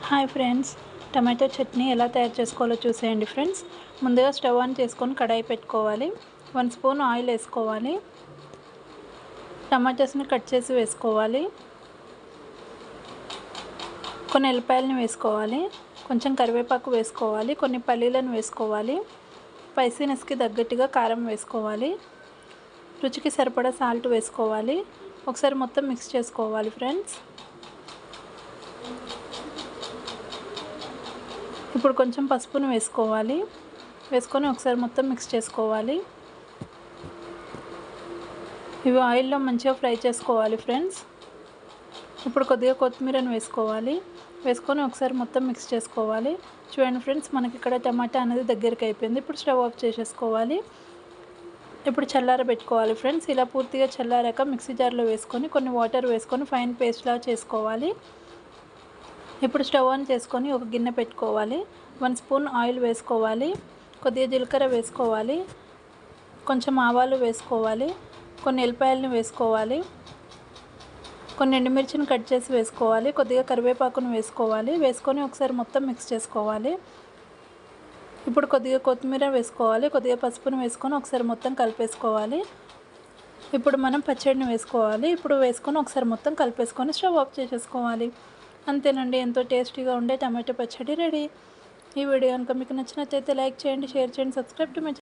Hi friends, tomato chutney ఎలా తయారు చేసుకోవాలో చూసేయండి ఫ్రెండ్స్. ముందుగా స్టవ్ ఆన్ చేసుకొని కడాయి పెట్టుకోవాలి. 1 స్పూన్ ఆయిల్ వేసుకోవాలి. టమాటోస్ని కట్ చేసి వేసుకోవాలి. కొన్ని ఎల్లిపాయలను వేసుకోవాలి. కొంచెం కరివేపాకు వేసుకోవాలి. కొన్ని పల్లీలను వేసుకోవాలి. స్పైసీనెస్కి తగ్గట్టుగా కారం వేసుకోవాలి. రుచికి సరిపడా సాల్ట్ వేసుకోవాలి. ఒకసారి మొత్తం మిక్స్ చేసుకోవాలి ఫ్రెండ్స్. ఇప్పుడు కొంచెం పసుపును వేసుకొని ఒకసారి మొత్తం మిక్స్ చేసుకోవాలి. ఇవి ఆయిల్లో మంచిగా ఫ్రై చేసుకోవాలి ఫ్రెండ్స్. ఇప్పుడు కొద్దిగా కొత్తిమీరను వేసుకొని ఒకసారి మొత్తం మిక్స్ చేసుకోవాలి. చూడండి ఫ్రెండ్స్, మనకి ఇక్కడ టమాటా అనేది దగ్గరికి అయిపోయింది. ఇప్పుడు స్టవ్ ఆఫ్ చేసేసుకోవాలి. ఇప్పుడు చల్లారబెట్టుకోవాలి ఫ్రెండ్స్. ఇలా పూర్తిగా చల్లారాక మిక్సీ జార్లో వేసుకొని కొన్ని వాటర్ వేసుకొని ఫైన్ పేస్ట్లా చేసుకోవాలి. ఇప్పుడు స్టవ్ ఆన్ చేసుకొని ఒక గిన్నె పెట్టుకోవాలి. 1 స్పూన్ ఆయిల్ వేసుకోవాలి. కొద్దిగా జీలకర్ర వేసుకోవాలి. కొంచెం ఆవాలు వేసుకోవాలి. కొన్ని ఎల్లిపాయలను వేసుకోవాలి. కొన్ని ఎండుమిర్చిని కట్ చేసి వేసుకోవాలి. కొద్దిగా కరివేపాకును వేసుకొని ఒకసారి మొత్తం మిక్స్ చేసుకోవాలి. ఇప్పుడు కొద్దిగా కొత్తిమీర వేసుకోవాలి. కొద్దిగా పసుపును వేసుకొని ఒకసారి మొత్తం కలిపేసుకోవాలి. ఇప్పుడు మనం పచ్చడిని వేసుకోవాలి. ఇప్పుడు వేసుకొని ఒకసారి మొత్తం కలిపేసుకొని స్టవ్ ఆఫ్ చేసేసుకోవాలి. అంతేనండి, ఎంతో టేస్టీగా ఉండే టమాటో పచ్చడి రెడీ. ఈ వీడియో కనుక మీకు నచ్చినట్లయితే లైక్ చేయండి, షేర్ చేయండి, సబ్స్క్రైబ్ టు మై